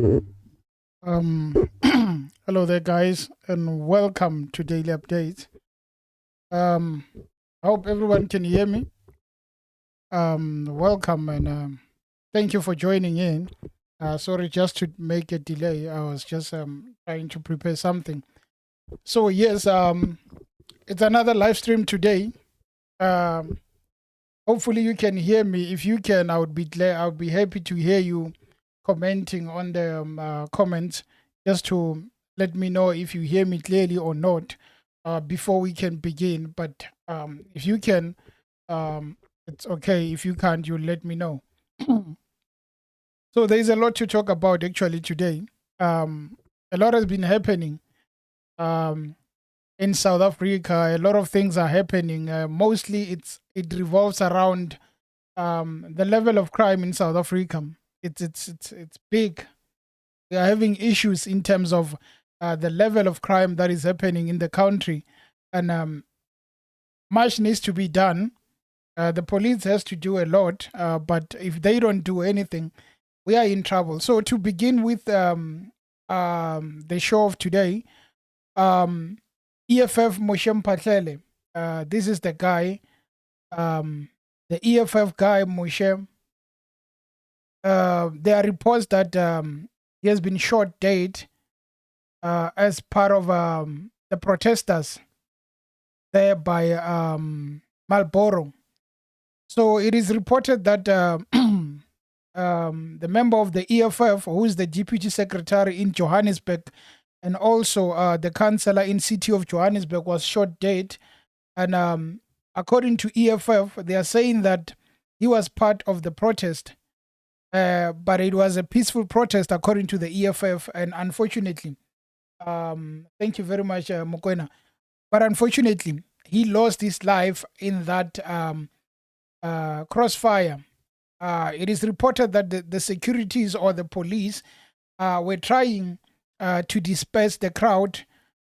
Hello there, guys, and welcome to Daily Update. I hope everyone can hear me. Welcome and thank you for joining in. Sorry, just to make a delay. I was just trying to prepare something. So yes, it's another live stream today. Hopefully you can hear me. If you can, I would be glad. I would be happy to hear you commenting on the comments, just to let me know if you hear me clearly or not before we can begin. But if you can, it's okay. If you can't, you let me know. So there's a lot to talk about actually today. A lot has been happening in South Africa. A lot of things are happening. Mostly it revolves around the level of crime in South Africa. It's big. We are having issues in terms of the level of crime that is happening in the country, and much needs to be done. The police has to do a lot, but if they don't do anything, we are in trouble. So to begin with the show of today, EFF Moshe Mpatlele. This is the guy, the EFF guy, Moshe. There are reports that he has been shot dead as part of the protesters there by Mboro. So it is reported that the member of the EFF, who is the deputy secretary in Johannesburg, and also the councillor in city of Johannesburg, was shot dead. And according to EFF, they are saying that he was part of the protest. But it was a peaceful protest according to the EFF, and unfortunately, thank you very much, Mokoena. But unfortunately, he lost his life in that crossfire. It is reported that the securities or the police were trying to disperse the crowd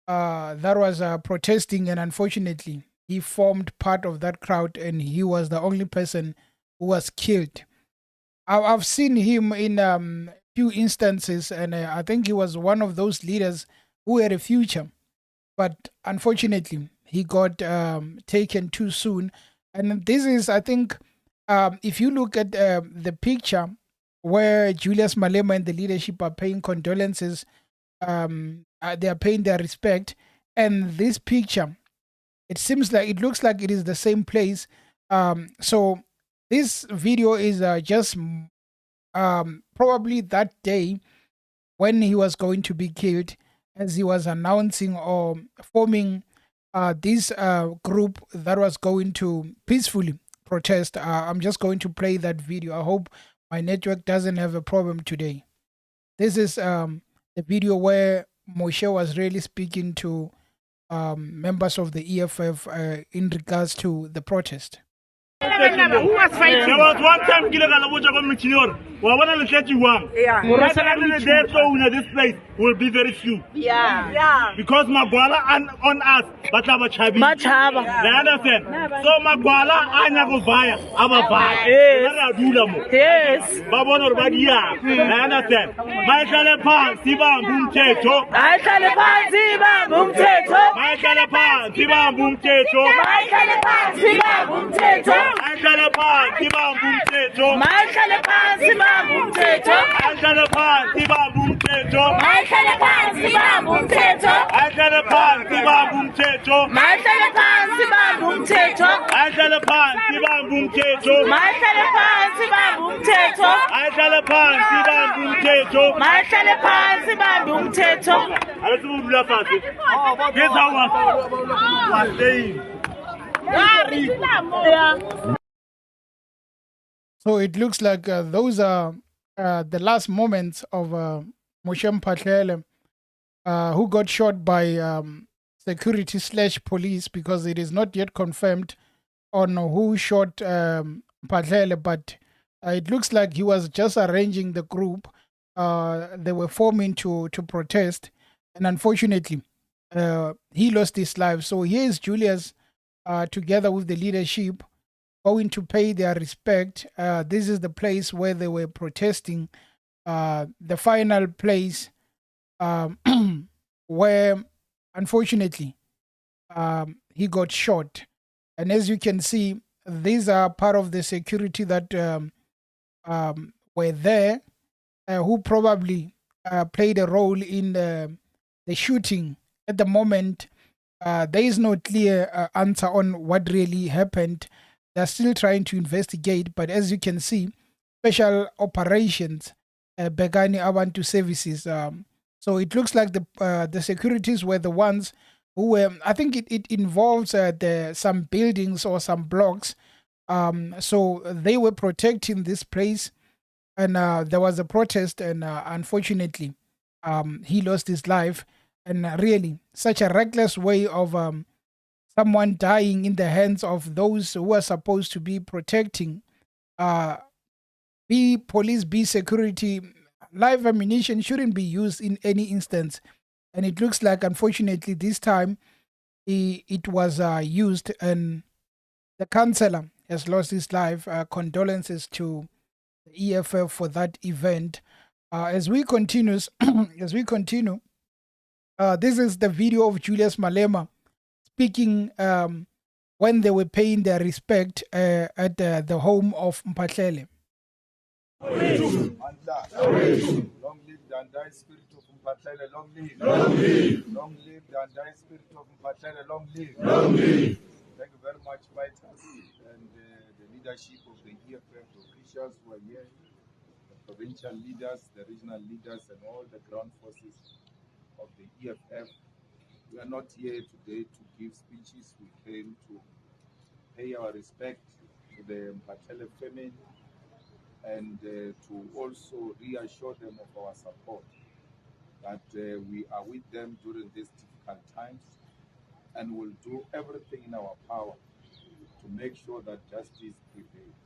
that was protesting, and unfortunately, he formed part of that crowd, and he was the only person who was killed. I've seen him in few instances, and I think he was one of those leaders who had a future. But unfortunately, he got taken too soon. And this is, I think, if you look at the picture where Julius Malema and the leadership are paying condolences, they are paying their respect. And this picture, it looks like it is the same place. So this video is just probably that day when he was going to be killed, as he was announcing or forming this group that was going to peacefully protest. I'm just going to play that video. I hope my network doesn't have a problem today. This is the video where Moshe was really speaking to members of the EFF in regards to the protest. Who was fighting? There was one time this place will be very few. Yeah. Because Magwala on us, but I understand. So Magwala Anyagobaya, Ababa. Yes. Babon Badia. I understand. My Kalepa, Siba Bumteto. I Kalepa, Siba Bumteto. My Kalepa, Siba Bumteto. My Kalepa, Siba Bumteto. I Kalepa, Siba Bumteto. My Kalepa, Siba Bumteto. I Kalepa, Siba Bumteto. My Kalepa, Siba Bumteto. I Kalepa, Siba Bumteto. My Kalepa, Siba Bumteto. I Kalepa, Siba Bumteto. My Kalepa, Siba Bumteto. I Kalepa, Siba Bumteto. My Kalepa, Siba Bumteto. I don't know what Guess how was saying. So it looks like those are the last moments of Moshe Mpatlele, who got shot by security/police, because it is not yet confirmed on who shot Mpatlele, but it looks like he was just arranging the group. They were forming to protest, and unfortunately, he lost his life. So here is Julius, together with the leadership, going to pay their respect. This is the place where they were protesting the final place um, where unfortunately he got shot. And as you can see, these are part of the security that were there, who probably played a role in the shooting. At the moment, there is no clear answer on what really happened. They're still trying to investigate, but as you can see, special operations Begani Abantu services. So it looks like the securities were the ones who were. I think it involves some buildings or some blocks. So they were protecting this place, and there was a protest, and unfortunately, he lost his life. And really, such a reckless way of someone dying in the hands of those who are supposed to be protecting, uh, be police, be security. Live ammunition shouldn't be used in any instance. And it looks like, unfortunately, this time it was used, and the councillor has lost his life. Condolences to the EFF for that event. As we continue, as we continue, this is the video of Julius Malema speaking when they were paying their respect at the home of Mpatlele. Long live the undying spirit of Mpatlele, long live. Long live. Long live the undying spirit of Mpatlele, long live. Long live. Thank you very much, fighters, and the leadership of the EFF, the officials who are here, the provincial leaders, the regional leaders, and all the ground forces of the EFF. We are not here today to give speeches. We came to pay our respect to the Mpatlele family and to also reassure them of our support, that we are with them during these difficult times and will do everything in our power to make sure that justice prevails.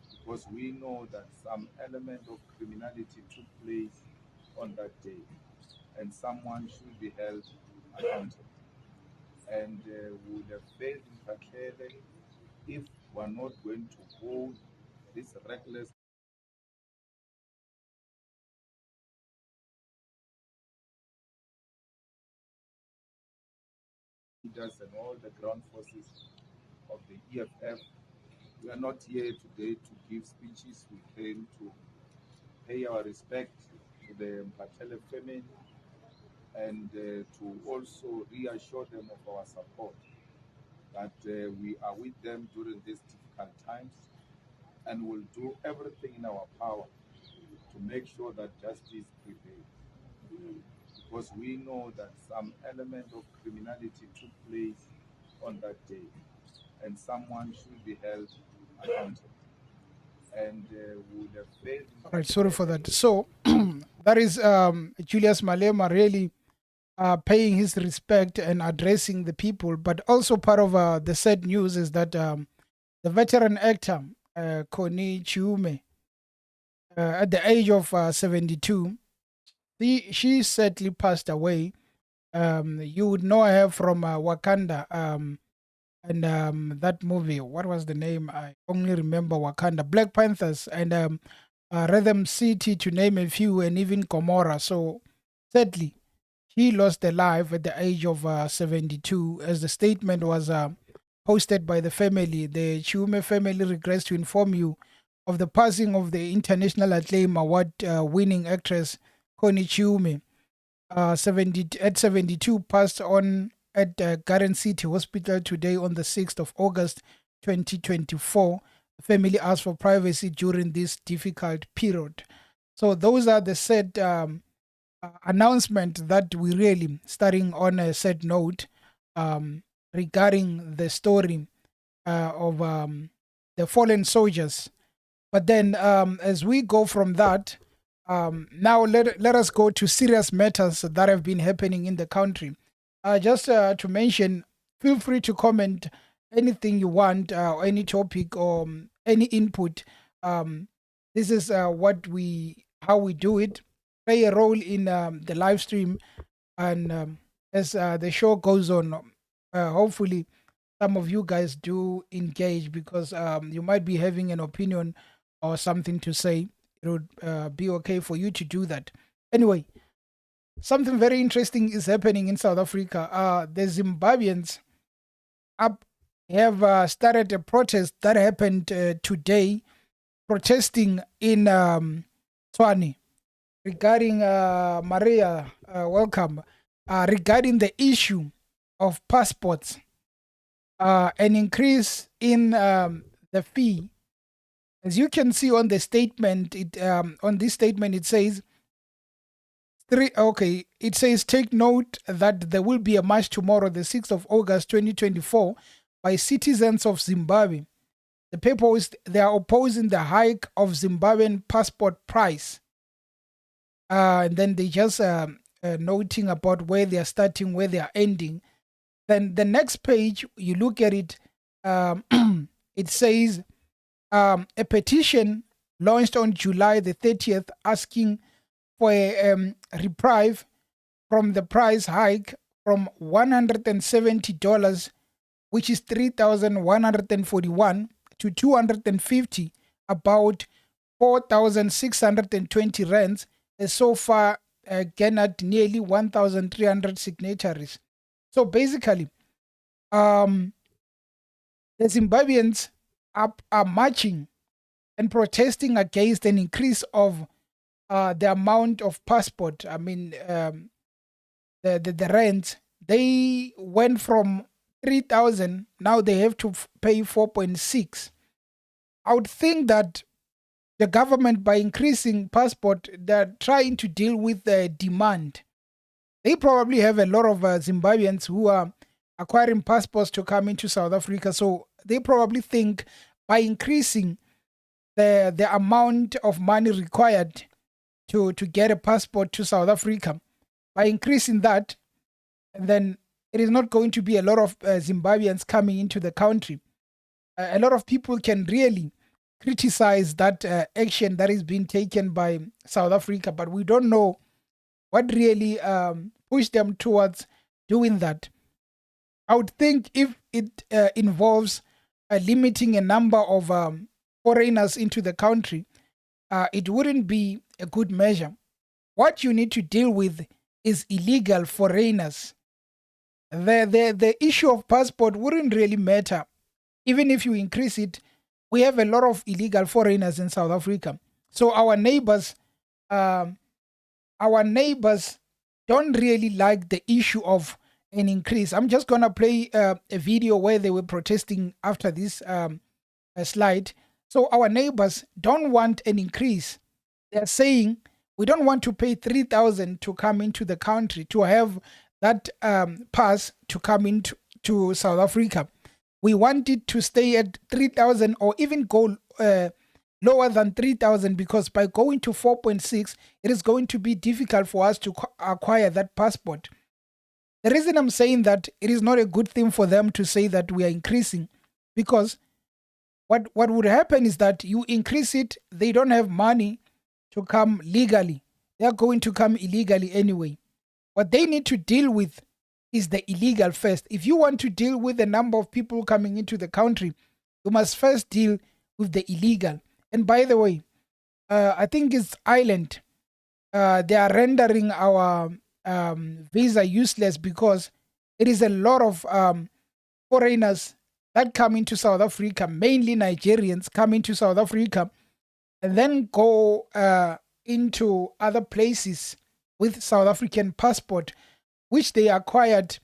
Because we know that some element of criminality took place on that day, and someone should be held accountable. And we would have failed in Mpatlele if we're not going to hold this reckless leaders and all the ground forces of the EFF. We are not here today to give speeches. We came to pay our respect to the Mpatlele family and to also reassure them of our support, that we are with them during these difficult times and will do everything in our power to make sure that justice prevails. Because we know that some element of criminality took place on that day, and someone should be held accountable. And we would have failed. All right, sorry for that. So that is Julius Malema really paying his respect and addressing the people. But also part of the sad news is that the veteran actor, Connie Chiume, at the age of 72, she sadly passed away. You would know her from Wakanda and that movie. What was the name? I only remember Wakanda, Black Panthers, and Rhythm City, to name a few, and even Gomorrah. So sadly, he lost her life at the age of 72. As the statement was posted by the family, the Chiume family regrets to inform you of the passing of the International Acclaim Award winning actress Connie Chiume. 72, passed on at Garden City Hospital today on the 6th of August 2024. The family asked for privacy during this difficult period. So those are the sad announcement that we really starting on a sad note regarding the story of the fallen soldiers. But then as we go from that, now let us go to serious matters that have been happening in the country. Just to mention, feel free to comment anything you want, or any topic or any input. This is how we do it. Play a role in the live stream, and as the show goes on, hopefully some of you guys do engage, because you might be having an opinion or something to say. it would be okay for you to do that. Anyway, something very interesting is happening in South Africa. The Zimbabweans have started a protest that happened today, protesting in Tshwane regarding Maria, welcome, regarding the issue of passports, an increase in the fee. As you can see on the statement, on this statement it says it says take note that there will be a march tomorrow, the 6th of August 2024, by citizens of Zimbabwe. The people they are opposing the hike of Zimbabwean passport price. And then they just noting about where they are starting, where they are ending. Then the next page, you look at it, it says a petition launched on July the 30th asking for a reprieve from the price hike from $170, which is 3,141, to 250, about 4,620 rands, has so far garnered nearly 1,300 signatories. So basically, the Zimbabweans are marching and protesting against an increase of the amount of passport. I mean, the rent. They went from 3,000, now they have to pay 4.6. I would think that the government, by increasing passport, they're trying to deal with the demand. They probably have a lot of Zimbabweans who are acquiring passports to come into South Africa. So they probably think by increasing the amount of money required to get a passport to South Africa, by increasing that, then it is not going to be a lot of Zimbabweans coming into the country. A lot of people can really criticize that action that is being taken by South Africa, but we don't know what really pushed them towards doing that. I would think if it involves limiting a number of foreigners into the country, it wouldn't be a good measure. What you need to deal with is illegal foreigners. The issue of passport wouldn't really matter. Even if you increase it, we have a lot of illegal foreigners in South Africa. So our neighbors don't really like the issue of an increase. I'm just going to play a video where they were protesting after this slide. So our neighbors don't want an increase. They're saying, we don't want to pay 3,000 to come into the country, to have that pass to come into South Africa. We want it to stay at 3,000 or even go lower than 3,000, because by going to 4.6, it is going to be difficult for us to acquire that passport. The reason I'm saying that it is not a good thing for them to say that we are increasing, because what would happen is that you increase it, they don't have money to come legally. They are going to come illegally anyway. What they need to deal with is the illegal first. If you want to deal with the number of people coming into the country, you must first deal with the illegal. And by the way, I think it's Ireland. They are rendering our visa useless, because it is a lot of foreigners that come into South Africa, mainly Nigerians, come into South Africa and then go into other places with South African passport, which they acquired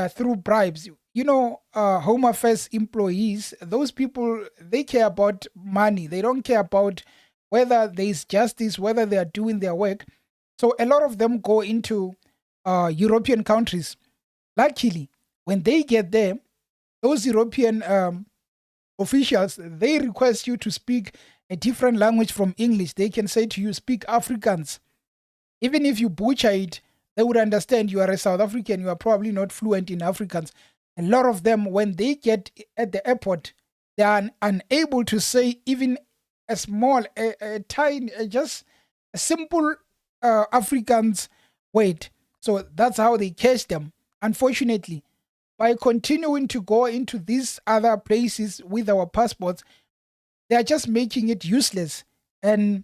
through bribes. You know, Home Affairs employees, those people, they care about money. They don't care about whether there is justice, whether they are doing their work. So a lot of them go into European countries. Luckily, when they get there, those European officials, they request you to speak a different language from English. They can say to you, speak Afrikaans. Even if you butcher it, they would understand you are a South African. You are probably not fluent in Afrikaans. A lot of them, when they get at the airport, they are unable to say even a small, a tiny, just a simple Afrikaans word. So that's how they catch them. Unfortunately, by continuing to go into these other places with our passports, they are just making it useless. And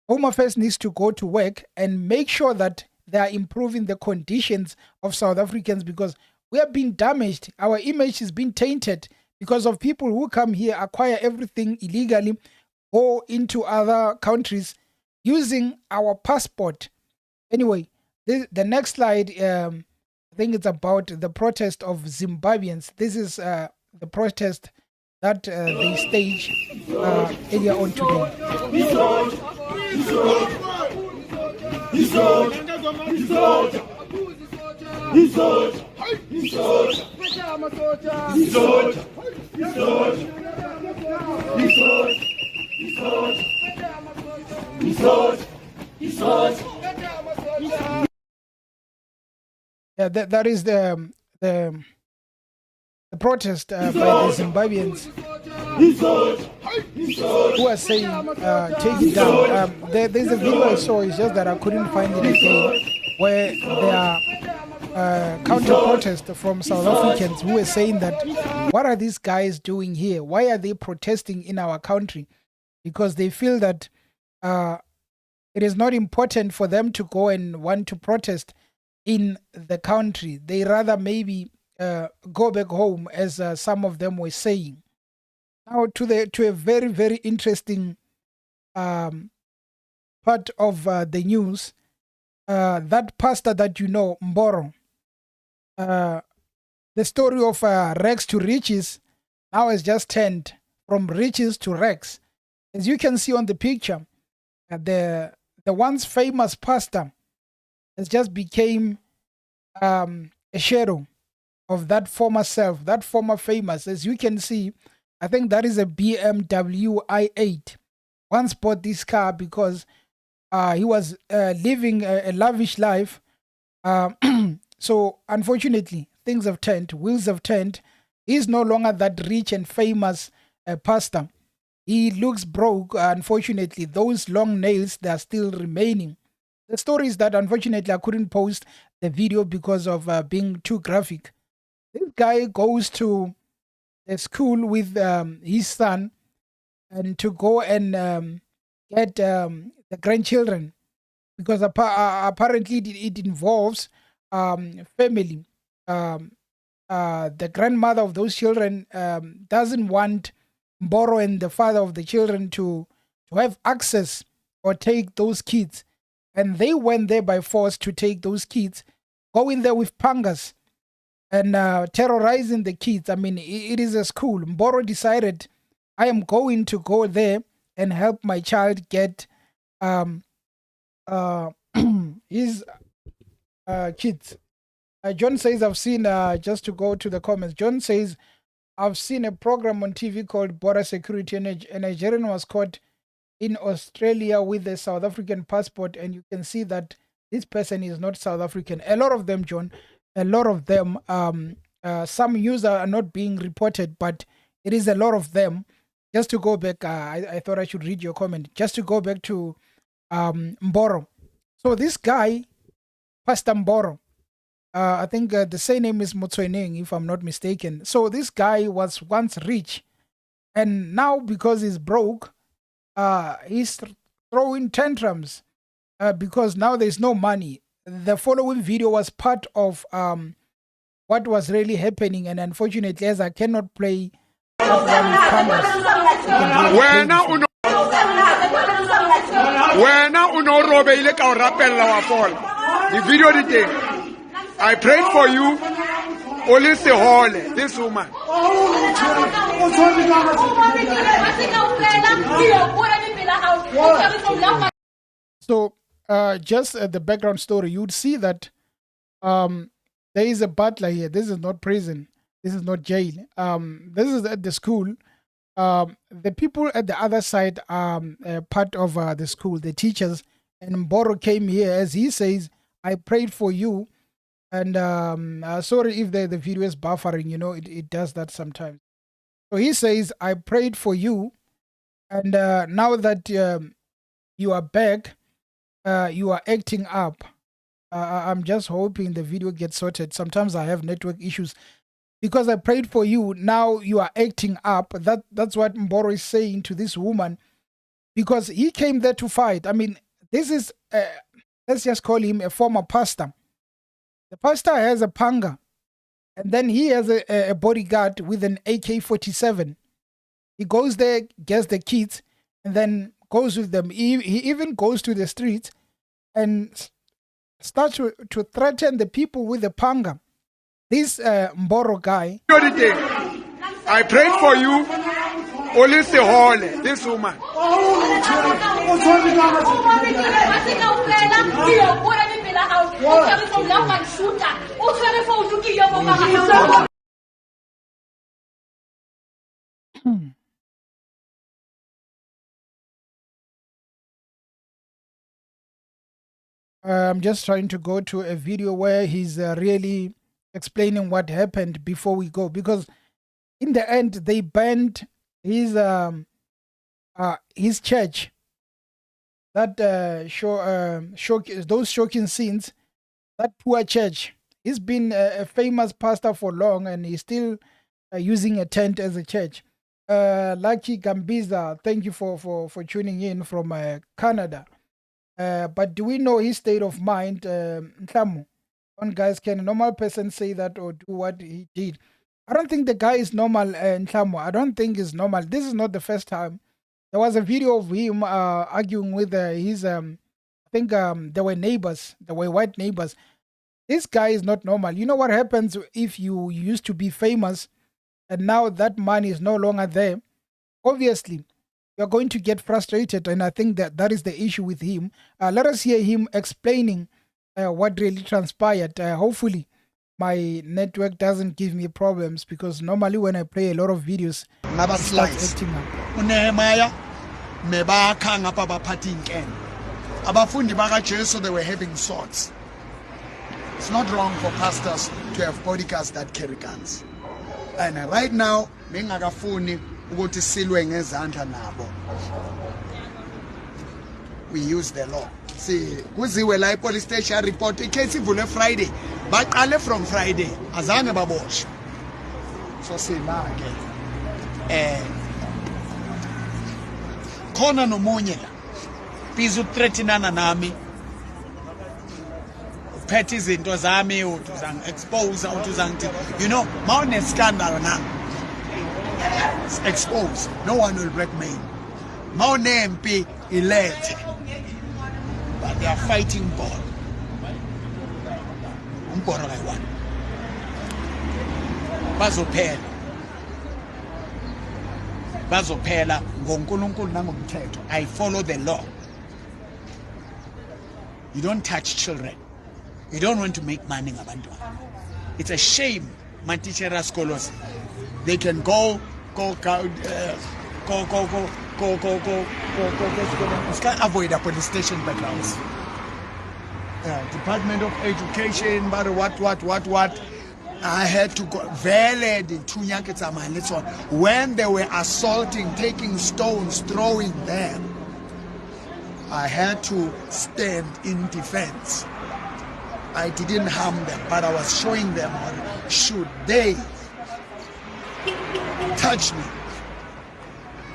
Home Affairs needs to go to work and make sure that they are improving the conditions of South Africans, because we are being damaged. Our image is being tainted because of people who come here, acquire everything illegally, go into other countries using our passport. Anyway, the next slide, I think it's about the protest of Zimbabweans. This is the protest that they staged earlier on today. Yeah, that is the protest by the Zimbabweans who are saying take it down. There's a video I saw, it's just that I couldn't find it again, where there are counter-protests from South Africans who are saying that, what are these guys doing here? Why are they protesting in our country? Because they feel that it is not important for them to go and want to protest in the country. They rather maybe go back home, as some of them were saying. Now to a very, very interesting part of the news. That pastor that you know, Mboro, the story of rags to riches now has just turned from riches to rags. As you can see on the picture, the once famous pastor has just became a shadow of that former self, that former famous. As you can see, I think that is a BMW i8. Once bought this car because he was living a lavish life. So unfortunately, things have turned, wheels have turned. He's no longer that rich and famous pastor. He looks broke. Unfortunately, those long nails, they are still remaining. The story is that unfortunately I couldn't post the video because of being too graphic. This guy goes to a school with his son, and to go and get the grandchildren, because apparently it involves family. The grandmother of those children doesn't want Mboro and the father of the children to have access or take those kids. And they went there by force to take those kids, going there with pangas and terrorizing the kids. I mean, it is a school. Mboro decided, I am going to go there and help my child get his kids. John says, I've seen, just to go to the comments, John says, I've seen a program on TV called Border Security, and a Nigerian was caught in Australia with a South African passport, and you can see that this person is not South African. A lot of them, John, a lot of them, some users are not being reported, but it is a lot of them. Just to go back, I thought I should read your comment. Just to go back to Mboro. So this guy, Pastor Mboro, I think the surname is Motsweneng, if I'm not mistaken. So this guy was once rich, and now because he's broke, he's throwing tantrums because now there's no money. The following video was part of what was really happening, and unfortunately, as I cannot play that one with cameras, the video detail. I prayed for you, only this woman. So, just the background story, you'd see that there is a butler here. This is not prison. This is not jail. This is at the school. The people at the other side are part of the school, the teachers. And Mboro came here, as he says, I prayed for you. And sorry if the video is buffering, you know, it does that sometimes. So he says, I prayed for you. And now that you are back, you are acting up. I'm just hoping the video gets sorted. Sometimes I have network issues. Because I prayed for you, now you are acting up. That's what Mboro is saying to this woman. because he came there to fight. I mean, this is, let's just call him a former pastor. The pastor has a panga, and then he has a bodyguard with an AK-47. He goes there, gets the kids, and then goes with them. He even goes to the streets and starts to threaten the people with the panga. This Mboro guy. I prayed for you, Olise Hole, this woman. I'm just trying to go to a video where he's really explaining what happened before we go, because in the end they banned his church. That those shocking scenes, that poor church. He's been a famous pastor for long, and he's still using a tent as a church. Lucky Gambiza, thank you for tuning in from Canada. But do we know his state of mind? Nhlamu, one guys, can a normal person say that or do what he did? I don't think the guy is normal, Nhlamu. I don't think he's normal. This is not the first time. There was a video of him arguing with his, I think they were neighbors. They were white neighbors. This guy is not normal. You know what happens if you used to be famous and now that money is no longer there? Obviously, you're going to get frustrated, and I think that is the issue with him. Let us hear him explaining what really transpired. Hopefully, my network doesn't give me problems, because normally when I play a lot of videos, it starts acting up. UNehemiah mebakha ngapha baphatha inkemba. Abafundi bakaJesu, they were having swords. It's not wrong for pastors to have bodyguards that carry guns. And right now, bengakafuni ukuthi silwe ngezandla nabo. We use the law. See, kuziwe la police station report icase ivule Friday. Baqale from Friday. Azange baboshwe. So sina ke khona nomunye la biza uthreatenana nami, uphethe izinto zami, uzang expose, uzangithi, you know, mawune scandal na expose, no one will blackmail. Mawunempi ilethe, but they are fighting God. Mboro kayi-1 bazophela ngoNkulunkulu nangomthetho. I follow the law. You don't touch children. You don't want to make money ngabantwana. It's a shame ma-teacher scholars, they can go avoid a police station backgrounds. Department of Education, but what. I had to go when they were assaulting, taking stones, throwing them. I had to stand in defense. I didn't harm them, but I was showing them, should they touch me,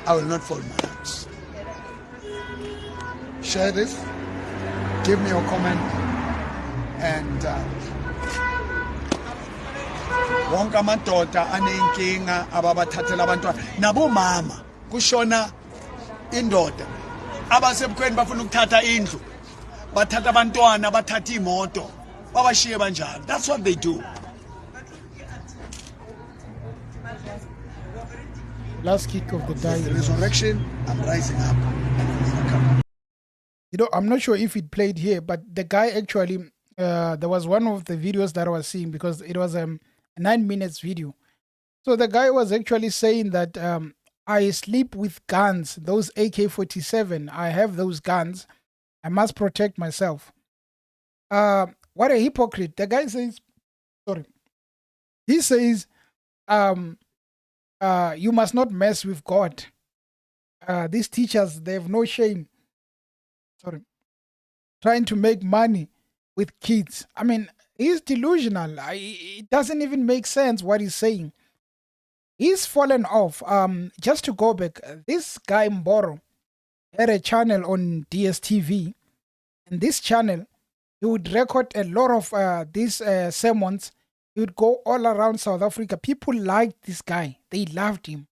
I will not fold my hands. Share this, give me your comment, and wonke amadoda anenkinga ababathathela abantwana nabomama kushona indoda abasebukhweni bafuna ukuthatha indlu, bathatha abantwana, bathatha imoto, babashiye banjalo. That's what they do. Last kick of the day. The resurrection, I'm rising up. You know, I'm not sure if it played here, but the guy actually, there was one of the videos that I was seeing, because it was a 9 minutes video. So the guy was actually saying that I sleep with guns, those AK-47. I have those guns. I must protect myself. What a hypocrite. The guy says, sorry. He says, you must not mess with God. These teachers, they have no shame. Sorry. Trying to make money with kids. I mean, he's delusional. It doesn't even make sense what he's saying. He's fallen off. Just to go back, this guy Mboro, had a channel on DSTV, and this channel, he would record a lot of these sermons. He would go all around South Africa. People liked this guy. They loved him.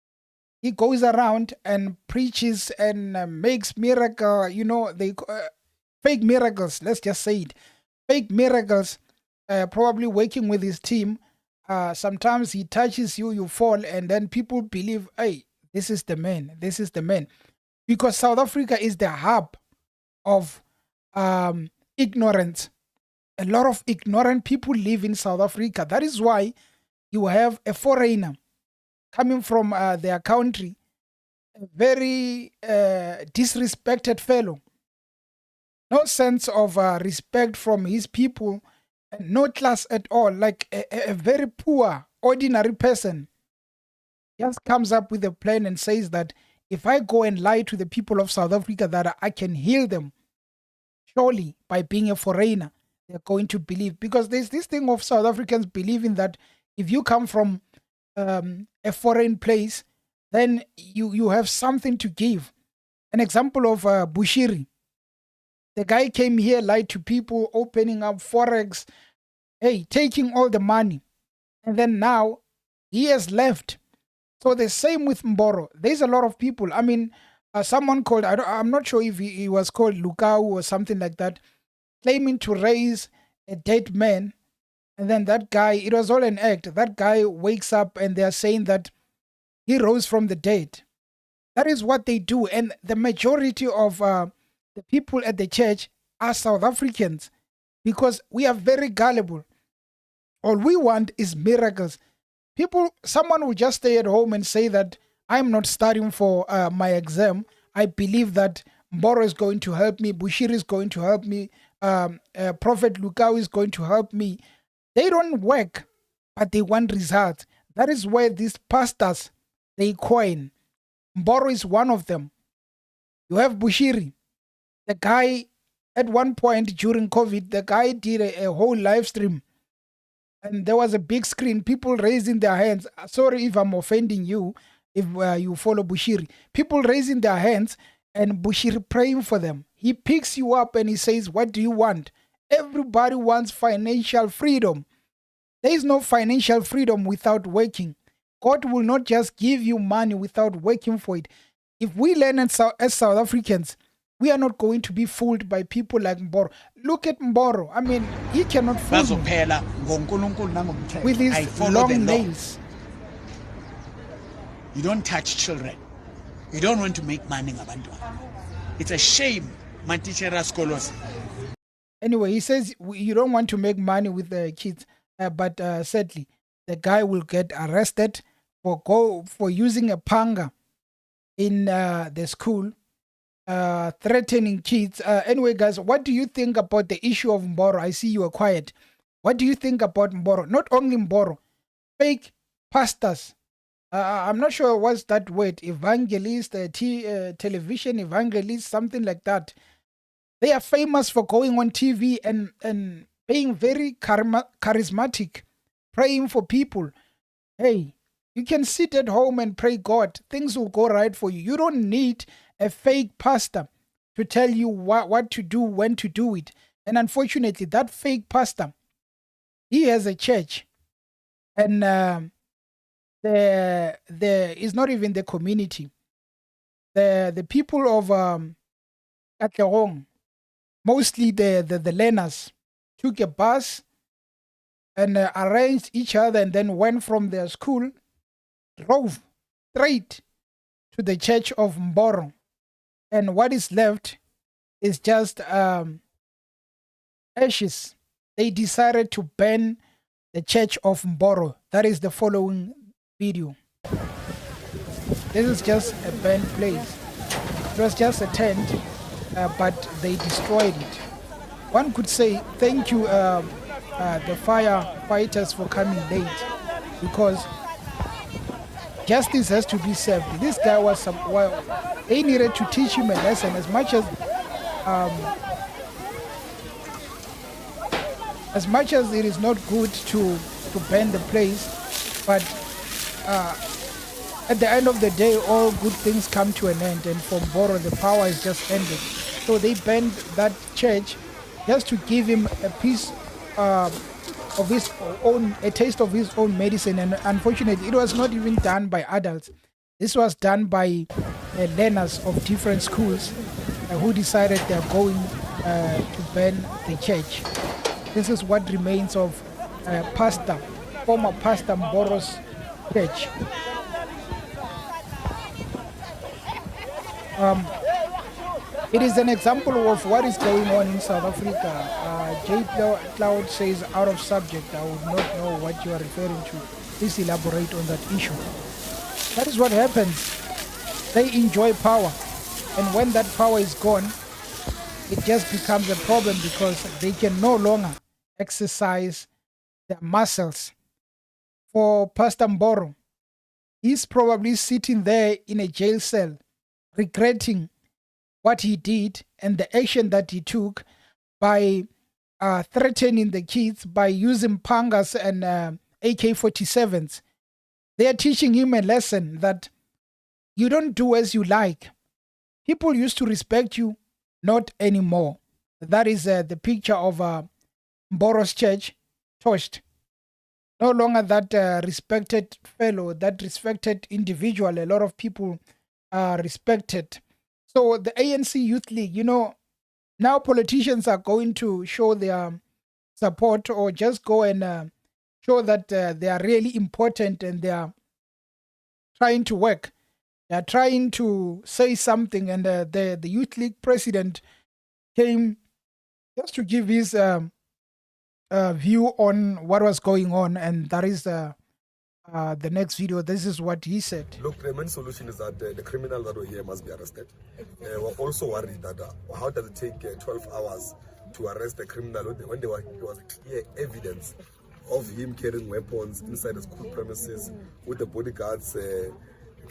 He goes around and preaches and makes miracle, fake miracles. Let's just say it. Fake miracles, probably working with his team. Sometimes he touches you, you fall, and then people believe, hey, this is the man. This is the man. Because South Africa is the hub of ignorance. A lot of ignorant people live in South Africa. That is why you have a foreigner coming from their country, a very disrespected fellow. No sense of respect from his people, and no class at all, like a very poor, ordinary person. Just comes up with a plan and says that if I go and lie to the people of South Africa that I can heal them, surely by being a foreigner, they're going to believe. Because there's this thing of South Africans believing that if you come from a foreign place, then you have something to give. An example of Bushiri. The guy came here, lied to people, opening up Forex, taking all the money. And then now he has left. So the same with Mboro. There's a lot of people. I mean, someone called, I'm not sure if he was called Lukau or something like that, claiming to raise a dead man. And then that guy, it was all an act. That guy wakes up and they're saying that he rose from the dead. That is what they do. And the majority of the people at the church are South Africans because we are very gullible. All we want is miracles. Someone will just stay at home and say that I'm not studying for my exam. I believe that Mboro is going to help me. Bushiri is going to help me. Prophet Lukau is going to help me. They don't work, but they want results. That is where these pastors, they coin. Mboro is one of them. You have Bushiri. The guy, at one point during COVID, the guy did a whole live stream. And there was a big screen, people raising their hands. Sorry if I'm offending you, if you follow Bushiri. People raising their hands and Bushiri praying for them. He picks you up and he says, what do you want? Everybody wants financial freedom. There is no financial freedom without working. God will not just give you money without working for it. If we learn as South Africans, we are not going to be fooled by people like Mboro. Look at Mboro. I mean, he cannot fool me with his long nails. You don't touch children. You don't want to make money. It's a shame. Anyway, he says you don't want to make money with the kids, but sadly, the guy will get arrested for using a panga in the school. Threatening kids. Anyway, guys, what do you think about the issue of Mboro? I see you are quiet. What do you think about Mboro? Not only Mboro, fake pastors. I'm not sure what's that word. Evangelist, television evangelist, something like that. They are famous for going on TV and being very charismatic, praying for people. Hey, you can sit at home and pray God. Things will go right for you. You don't need a fake pastor to tell you what to do, when to do it. And unfortunately, that fake pastor, he has a church. And there is not even the community. The people of Katlehong, mostly the learners, took a bus and arranged each other and then went from their school, drove straight to the church of Mboro. And what is left is just ashes. They decided to burn the church of Mboro. That is the following video. This is just a burnt place. It was just a tent, but they destroyed it. One could say thank you, the firefighters, for coming late, because justice has to be served. This guy was they needed to teach him a lesson. As much as it is not good to burn the place, but at the end of the day, all good things come to an end, and for Mboro, the power is just ended. So they banned that church just to give him a piece of his own, a taste of his own medicine. And unfortunately, it was not even done by adults. This was done by learners of different schools who decided they're going to ban the church. This is what remains of former Pastor Mboro's church. It is an example of what is going on in South Africa. J. Cloud says, out of subject, I would not know what you are referring to. Please elaborate on that issue. That is what happens. They enjoy power. And when that power is gone, it just becomes a problem because they can no longer exercise their muscles. For Pastor Mboro, he's probably sitting there in a jail cell, regretting what he did and the action that he took by threatening the kids, by using pangas and AK-47s. They are teaching him a lesson that you don't do as you like. People used to respect you, not anymore. That is the picture of Mboro's church, torched. No longer that respected fellow, that respected individual. A lot of people are respected. So the ANC Youth League, now politicians are going to show their support or just go and show that they are really important and they are trying to work. They are trying to say something, and the Youth League president came just to give his view on what was going on, and that is the next video. This is what he said. Look, the main solution is that the criminal that were here must be arrested. We're also worried that how does it take 12 hours to arrest the criminal when there was clear evidence of him carrying weapons inside the school premises with the bodyguards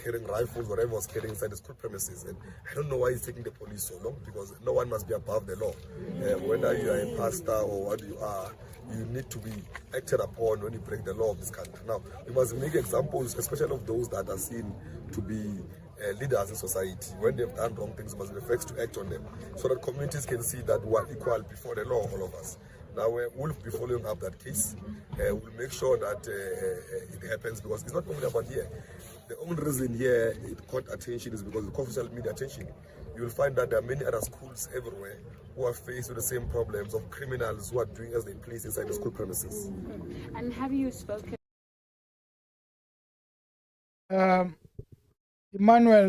carrying rifles, whatever was carrying inside the school premises. And I don't know why he's taking the police so long, because no one must be above the law. Whether you are a pastor or what you are, you need to be acted upon when you break the law of this country. Now, we must make examples, especially of those that are seen to be leaders in society. When they've done wrong things, we must be the first to act on them, so that communities can see that we are equal before the law, all of us. Now, we'll be following up that case. We'll make sure that it happens, because it's not only about here. The only reason here it caught attention is because of social media attention. You will find that there are many other schools everywhere who are faced with the same problems of criminals who are doing as they please inside the school premises. And have you spoken? Emmanuel,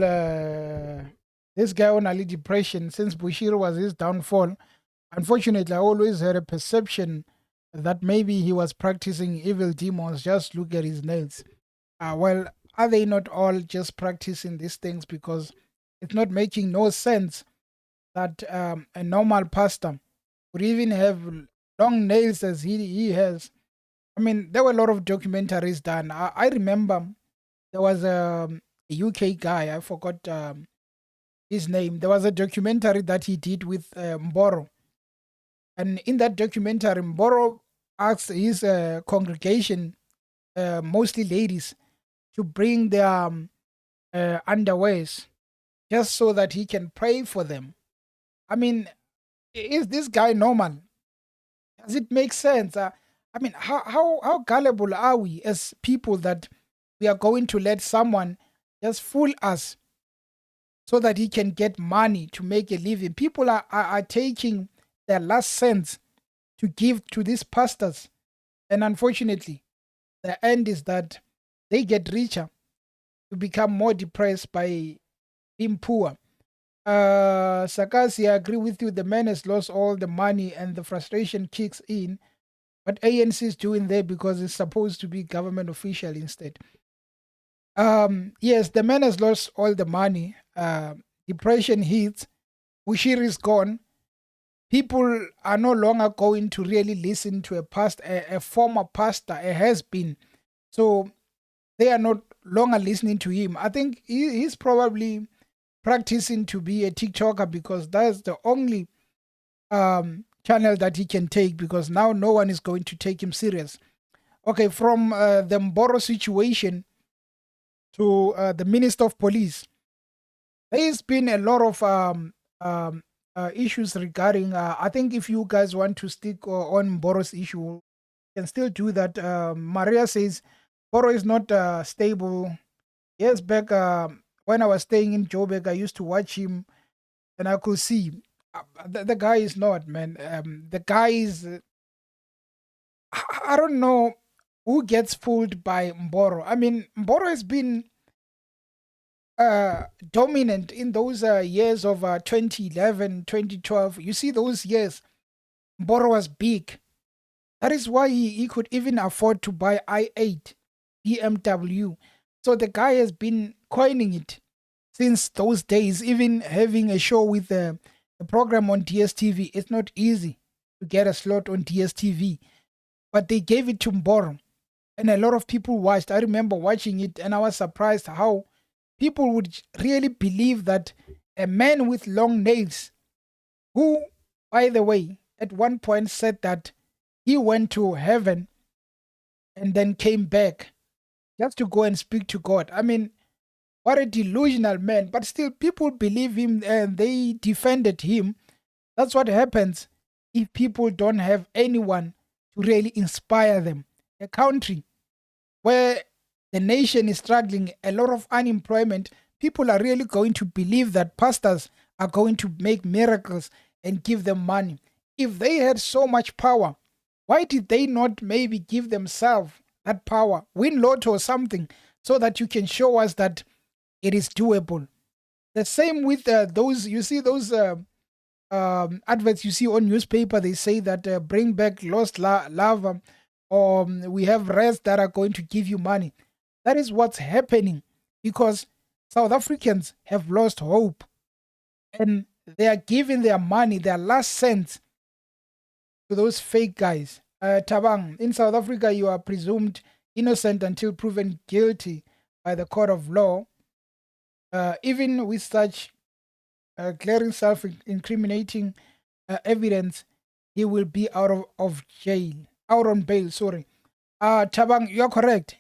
this guy on early depression, since Bushiri was his downfall, unfortunately, I always had a perception that maybe he was practicing evil demons. Just look at his nails. Well, are they not all just practicing these things? Because it's not making no sense that a normal pastor would even have long nails as he has. I mean, there were a lot of documentaries done. I remember there was a UK guy, I forgot his name. There was a documentary that he did with Mboro. And in that documentary, Mboro asked his congregation, mostly ladies, to bring their underwears just so that he can pray for them. I mean, is this guy normal? Does it make sense? I mean, how gullible are we as people that we are going to let someone just fool us so that he can get money to make a living? People are taking their last cents to give to these pastors. And unfortunately, the end is that they get richer to become more depressed by being poor. Sakasi, I agree with you. The man has lost all the money and the frustration kicks in. What ANC is doing there, because it's supposed to be government official instead. Yes, the man has lost all the money. Depression hits. Bushiri is gone. People are no longer going to really listen to a pastor, a former pastor, a has-been. So they are not longer listening to him. I think he's probably practicing to be a TikToker, because that's the only channel that he can take, because now no one is going to take him serious. Okay, from the Mboro situation, to the Minister of Police. There's been a lot of issues regarding. I think if you guys want to stick on Mboro's issue, you can still do that. Maria says Mboro is not stable. Years back, when I was staying in Joburg, I used to watch him, and I could see the guy is not, man. The guy is. I don't know who gets fooled by Mboro. I mean, Mboro has been dominant in those years of 2011, 2012. You see, those years, Mboro was big. That is why he could even afford to buy i8 BMW. So the guy has been coining it since those days, even having a show with a program on DSTV. It's not easy to get a slot on DSTV, but they gave it to Mboro, and a lot of people watched. I remember watching it, and I was surprised how people would really believe that a man with long nails, who, by the way, at one point said that he went to heaven and then came back just to go and speak to God. I mean, what a delusional man. But still, people believe him and they defended him. That's what happens if people don't have anyone to really inspire them. A country where the nation is struggling, a lot of unemployment, people are really going to believe that pastors are going to make miracles and give them money. If they had so much power, why did they not maybe give themselves that power, win lotto or something, so that you can show us that it is doable? The same with those, you see those adverts you see on newspaper, they say that bring back lost love, or we have rest that are going to give you money. That is what's happening because South Africans have lost hope and they are giving their money, their last cents, to those fake guys. Tabang, in South Africa, you are presumed innocent until proven guilty by the court of law. Even with such clearing self-incriminating evidence, he will be out on bail, sorry. Tabang, you're correct.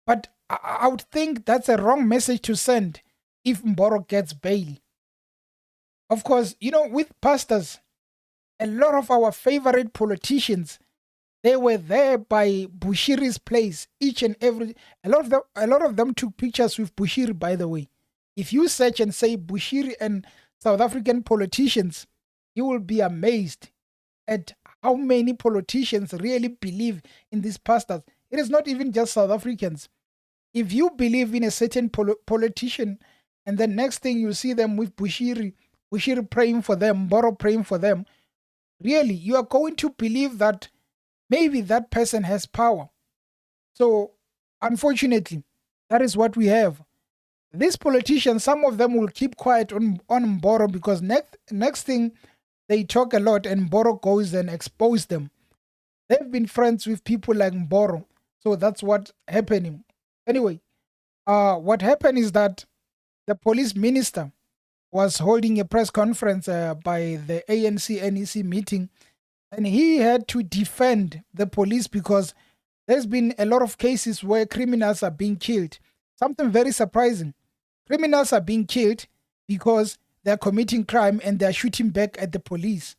But I would think that's a wrong message to send if Mboro gets bail. Of course, you know, with pastors, a lot of our favorite politicians, they were there by Bushiri's place, each and every. A lot of them took pictures with Bushiri, by the way. If you search and say Bushiri and South African politicians, you will be amazed at how many politicians really believe in these pastors. It is not even just South Africans. If you believe in a certain politician, and the next thing you see them with Bushiri praying for them, Mboro praying for them, really, you are going to believe that maybe that person has power. So, unfortunately, that is what we have. These politicians, some of them will keep quiet on Mboro because next thing they talk a lot and Mboro goes and expose them. They've been friends with people like Mboro, so that's what's happening. Anyway, what happened is that the police minister was holding a press conference by the ANC NEC meeting, and he had to defend the police because there's been a lot of cases where criminals are being killed. Something very surprising. Criminals are being killed because they're committing crime and they're shooting back at the police.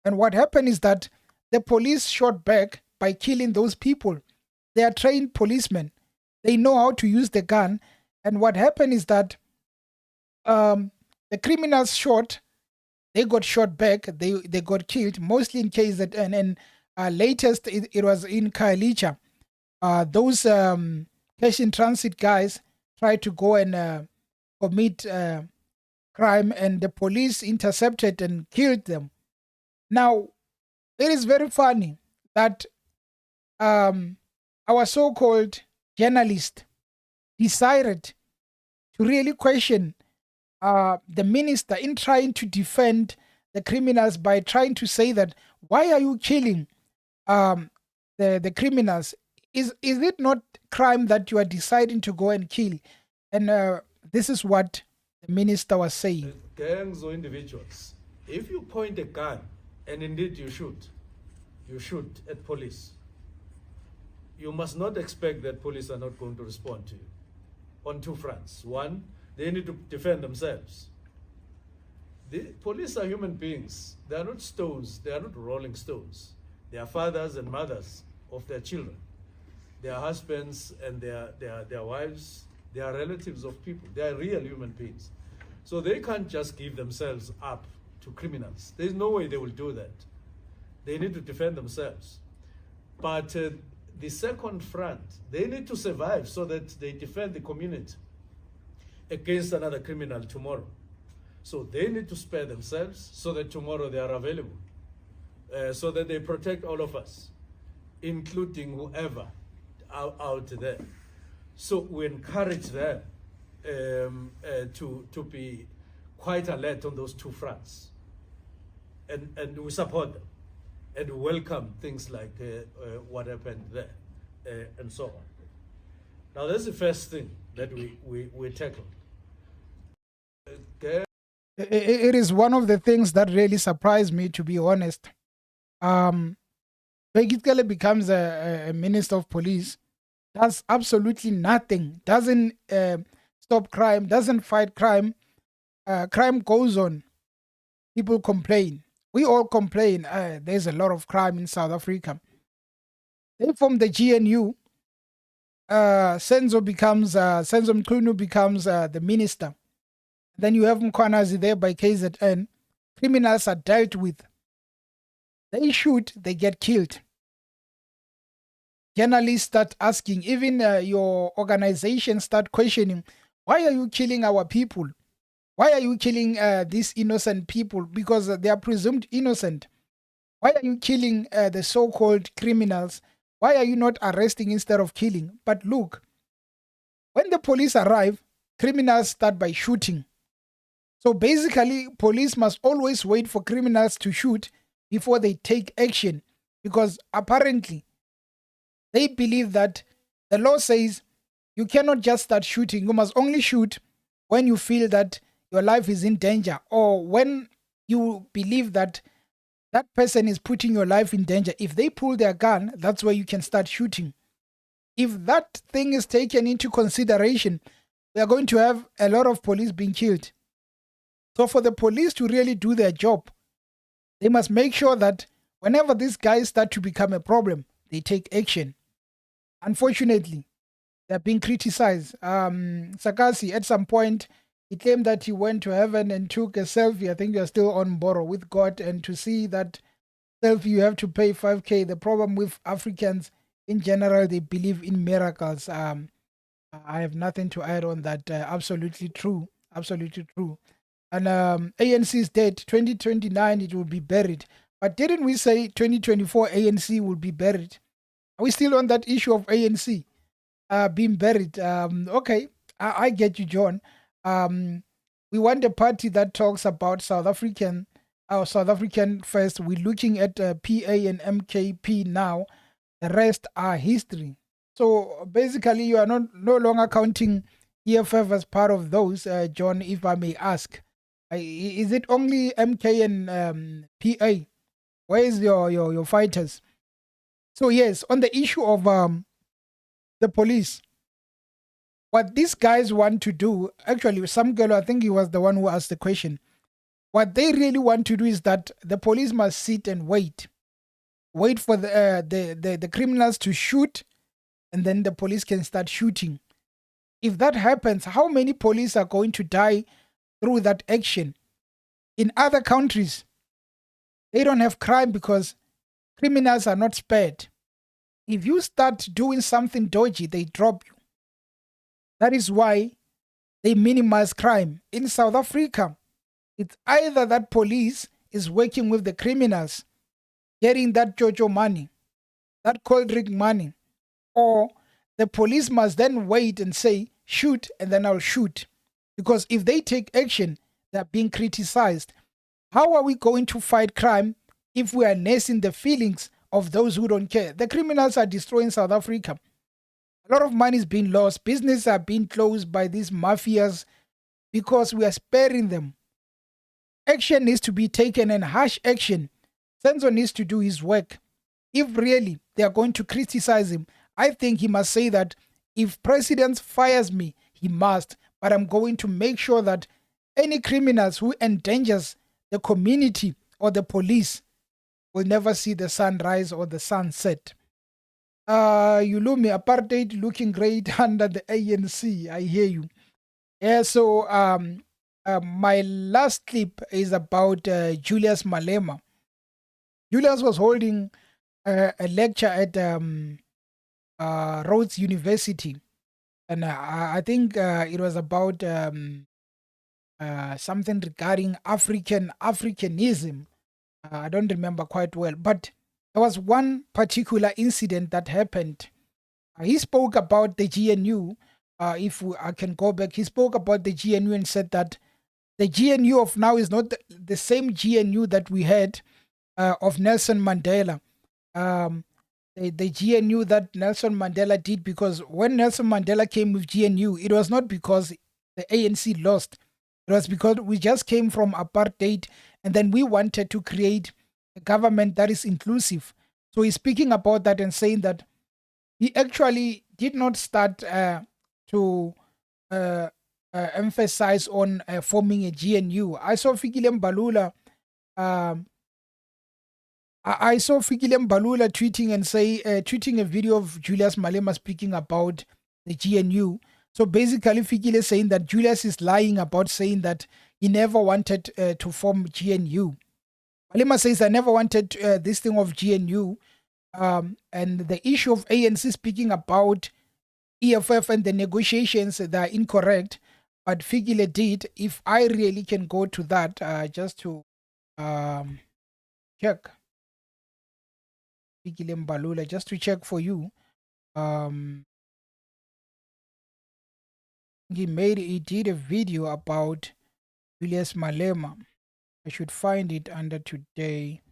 And what happened is that the police shot back by killing those people. They are trained policemen. They know how to use the gun. And what happened is that the criminals shot, they got shot back, they got killed, mostly in KZN. And latest, it was in Khayelitsha. Those cash in transit guys tried to go and commit crime, and the police intercepted and killed them. Now, it is very funny that our so-called journalist decided to really question the minister in trying to defend the criminals by trying to say that, why are you killing the criminals? Is it not crime that you are deciding to go and kill? And this is what the minister was saying. Gangs or individuals, if you point a gun and indeed you shoot at police, you must not expect that police are not going to respond to you. on two fronts. One, they need to defend themselves. The police are human beings. They are not stones. They are not rolling stones. They are fathers and mothers of their children. They are husbands and their wives. They are relatives of people. They are real human beings. So they can't just give themselves up to criminals. There's no way they will do that. They need to defend themselves. But the second front, they need to survive so that they defend the community against another criminal tomorrow. So they need to spare themselves so that tomorrow they are available, so that they protect all of us, including whoever out there. So we encourage them to be quite alert on those two fronts. And we support them. And we welcome things like what happened there, and so on. Now that's the first thing that we tackle. Okay. It is one of the things that really surprised me, to be honest. Begitgele becomes a minister of police, does absolutely nothing, doesn't stop crime, doesn't fight crime. Crime goes on. People complain. We all complain. There's a lot of crime in South Africa. Then from the GNU, Senzo Mkhunu becomes the minister. Then you have Mkwanazi there by KZN. Criminals are dealt with. They shoot, they get killed. Journalists start asking, even your organization start questioning, why are you killing our people? Why are you killing these innocent people? Because they are presumed innocent. Why are you killing the so-called criminals? Why are you not arresting instead of killing? But look, when the police arrive, criminals start by shooting. So basically, police must always wait for criminals to shoot before they take action, because apparently they believe that the law says you cannot just start shooting. You must only shoot when you feel that your life is in danger, or when you believe that that person is putting your life in danger. If they pull their gun, that's where you can start shooting. If that thing is taken into consideration, we are going to have a lot of police being killed. So for the police to really do their job, they must make sure that whenever these guys start to become a problem, they take action. Unfortunately, they're being criticized. Sakasi, at some point, he claimed that he went to heaven and took a selfie. I think you're still on Mboro with God. And to see that selfie, you have to pay 5K. The problem with Africans in general, they believe in miracles. I have nothing to add on that. Absolutely true. Absolutely true. And ANC is dead. 2029, it will be buried. But didn't we say 2024 ANC will be buried? Are we still on that issue of ANC being buried? Okay, I get you, John. We want a party that talks about South African first. We're looking at PA and MKP now. The rest are history. So basically, you are no longer counting EFF as part of those, John, if I may ask. Is it only MK and PA? Where is your fighters? So yes, on the issue of the police, what these guys want to do, actually, some girl, I think he was the one who asked the question. What they really want to do is that the police must sit and wait for the criminals to shoot, and then the police can start shooting. If that happens, how many police are going to die through that action? In other countries, they don't have crime because criminals are not spared. If you start doing something dodgy, they drop you. That is why they minimize crime. In South Africa, it's either that police is working with the criminals, getting that Jojo money, that cold drink money, or the police must then wait and say, shoot, and then I'll shoot. Because if they take action, they're being criticized. How are we going to fight crime if we are nursing the feelings of those who don't care? The criminals are destroying South Africa. A lot of money is being lost. Businesses are being closed by these mafias because we are sparing them. Action needs to be taken, and harsh action. Senzo needs to do his work. If really they are going to criticize him, I think he must say that if president fires me, he must. But I'm going to make sure that any criminals who endangers the community or the police will never see the sun rise or the sun set. Yulumi, apartheid looking great under the ANC. I hear you. Yeah, so my last clip is about Julius Malema. Julius was holding a lecture at Rhodes University, and I think it was about something regarding Africanism. I don't remember quite well, but there was one particular incident that happened. He spoke about the GNU. I can go back, he spoke about the GNU and said that the GNU of now is not the same GNU that we had of Nelson Mandela. The GNU that Nelson Mandela did, because when Nelson Mandela came with GNU, it was not because the ANC lost. It was because we just came from apartheid and then we wanted to create a government that is inclusive. So he's speaking about that and saying that he actually did not start to emphasize on forming a GNU. I saw Fikile Mbalula tweeting and tweeting a video of Julius Malema speaking about the GNU. So basically, Fikile saying that Julius is lying about saying that he never wanted to form GNU. Malema says, I never wanted this thing of GNU. And the issue of ANC speaking about EFF and the negotiations, they are incorrect. But Fikile did. If I really can go to that, just to check. Fikile Mbalula, just to check for you. He did a video about Julius Malema. I should find it under today.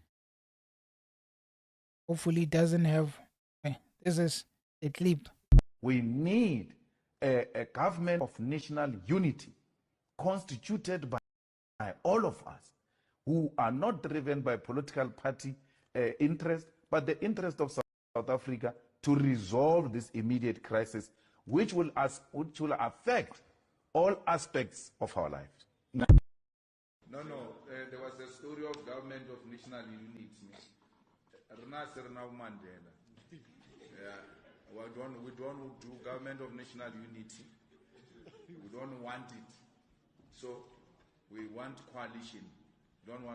Hopefully it doesn't have. This is the clip. We need a government of national unity constituted by all of us who are not driven by political party interest, but the interest of South Africa to resolve this immediate crisis, which will affect all aspects of our lives. No, there was a story of government of national unity. Mandela. We don't do government of national unity. We don't want it. So we want coalition.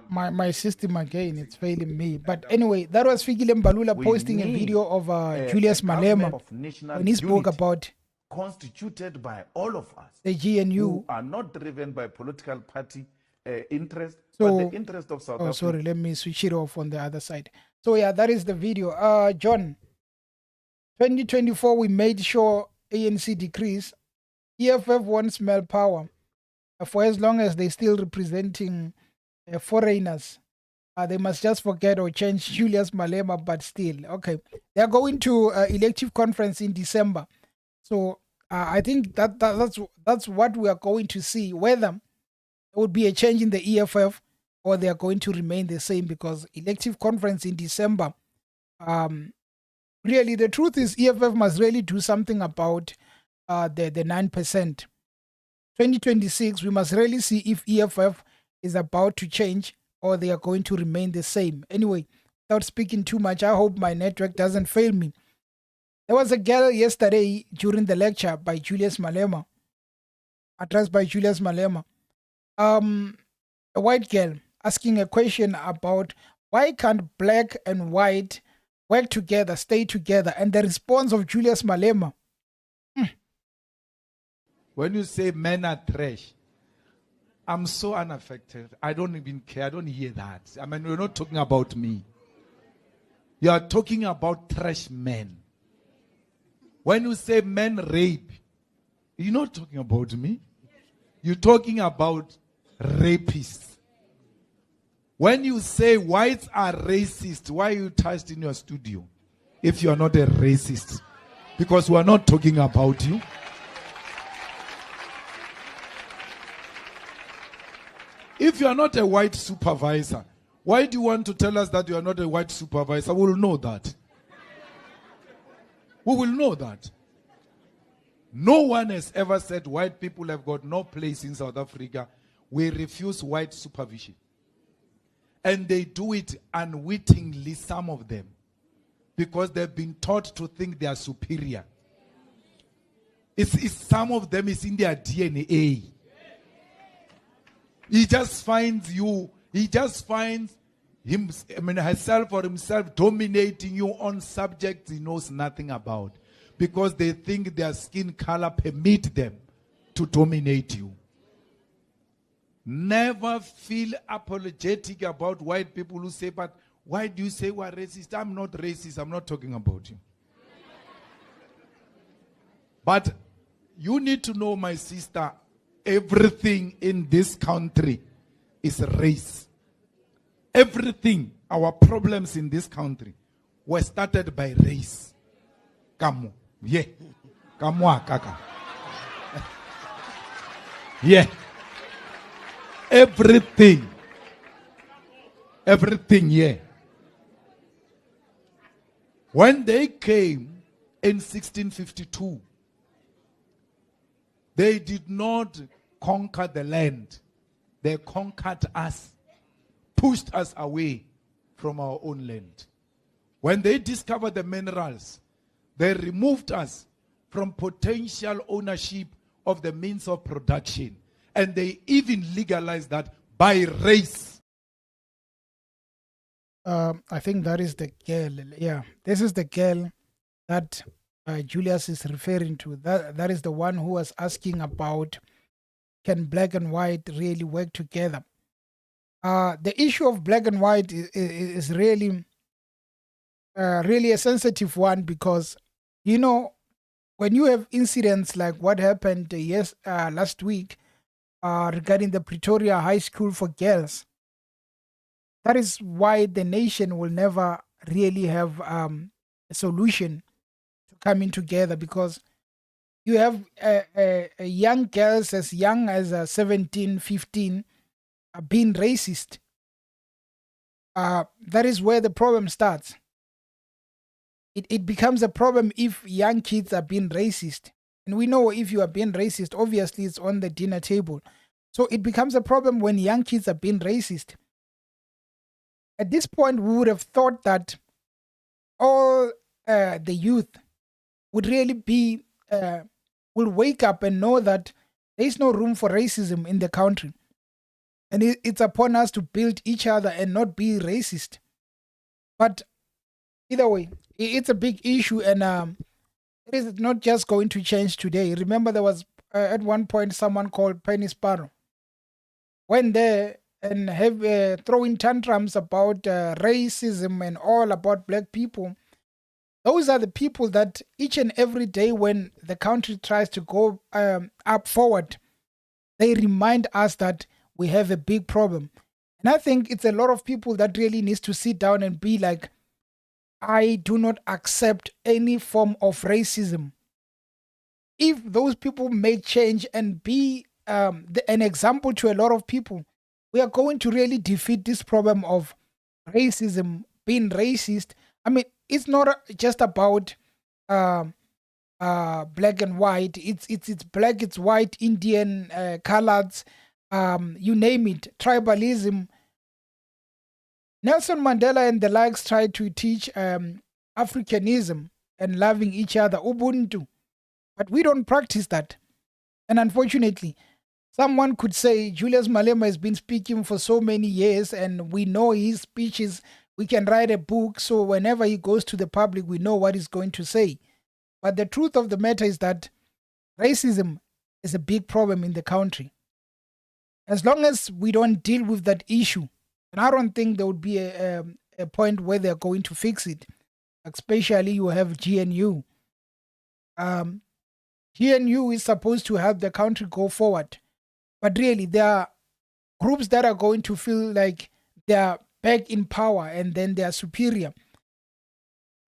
My system again, it's failing me. But anyway, that was Fikile Mbalula posting a video of Julius Malema when he spoke about constituted by all of us, the GNU, who are not driven by political party interest, but the interest of South Africa. Sorry, let me switch it off on the other side. So yeah, that is the video. John, 2024, we made sure ANC decrease. EFF won't smell power for as long as they're still representing foreigners. They must just forget or change Julius Malema, but still. Okay. They are going to elective conference in December. So I think that's what we are going to see, whether there would be a change in the EFF or they are going to remain the same, because elective conference in December, really the truth is EFF must really do something about the 9%. 2026, we must really see if EFF is about to change or they are going to remain the same. Anyway, without speaking too much, I hope my network doesn't fail me. There was a girl yesterday during the lecture by Julius Malema, addressed by Julius Malema, a white girl asking a question about why can't black and white work together, stay together, and the response of Julius Malema. When you say men are trash, I'm so unaffected. I don't even care. I don't hear that. I mean, you're not talking about me. You are talking about trash men. When you say men rape, you're not talking about me. You're talking about rapists. When you say whites are racist, why are you touched in your studio if you are not a racist? Because we are not talking about you. If you are not a white supervisor, why do you want to tell us that you are not a white supervisor? We will know that. We will know that. No one has ever said white people have got no place in South Africa. We refuse white supervision. And they do it unwittingly, some of them, because they've been taught to think they are superior. It's some of them is in their DNA. He just finds herself or himself dominating you on subjects he knows nothing about, because they think their skin color permit them to dominate you. Never feel apologetic about white people who say, but why do you say we're racist? I'm not racist. I'm not talking about you. But you need to know, my sister, everything in this country is race. Everything, our problems in this country were started by race. Kamu. Yeah. Kamwa kaka. Yeah. Everything, yeah. When they came in 1652, they did not conquer the land. They conquered us, pushed us away from our own land. When they discovered the minerals, they removed us from potential ownership of the means of production. And they even legalized that by race. I think that is the girl. Yeah, this is the girl that Julius is referring to. That is the one who was asking about, can black and white really work together? The issue of black and white is really a sensitive one, because, you know, when you have incidents like what happened last week, regarding the Pretoria High School for girls, that is why the nation will never really have a solution to coming together, because you have young girls as young as 17, 15 being racist. That is where the problem starts. It becomes a problem if young kids are being racist. And we know if you are being racist, obviously it's on the dinner table. So it becomes a problem when young kids are being racist. At this point, we would have thought that all the youth would really will wake up and know that there is no room for racism in the country. And it's upon us to build each other and not be racist. But either way, it's a big issue, and it is not just going to change today. Remember, there was at one point someone called Penny Sparrow went there and have throwing tantrums about racism and all about black people. Those are the people that each and every day when the country tries to go up forward, they remind us that we have a big problem. And I think it's a lot of people that really needs to sit down and be like, I do not accept any form of racism. If those people make change and be an example to a lot of people, we are going to really defeat this problem of racism, being racist. I mean, it's not just about black and white. It's black, it's white, Indian, coloreds, you name it, tribalism. Nelson Mandela and the likes tried to teach Africanism and loving each other, Ubuntu. But we don't practice that. And unfortunately, someone could say Julius Malema has been speaking for so many years and we know his speeches. We can write a book, so whenever he goes to the public, we know what he's going to say. But the truth of the matter is that racism is a big problem in the country. As long as we don't deal with that issue, and I don't think there would be a point where they're going to fix it, especially you have GNU. GNU is supposed to help the country go forward. But really, there are groups that are going to feel like they're back in power and then they are superior.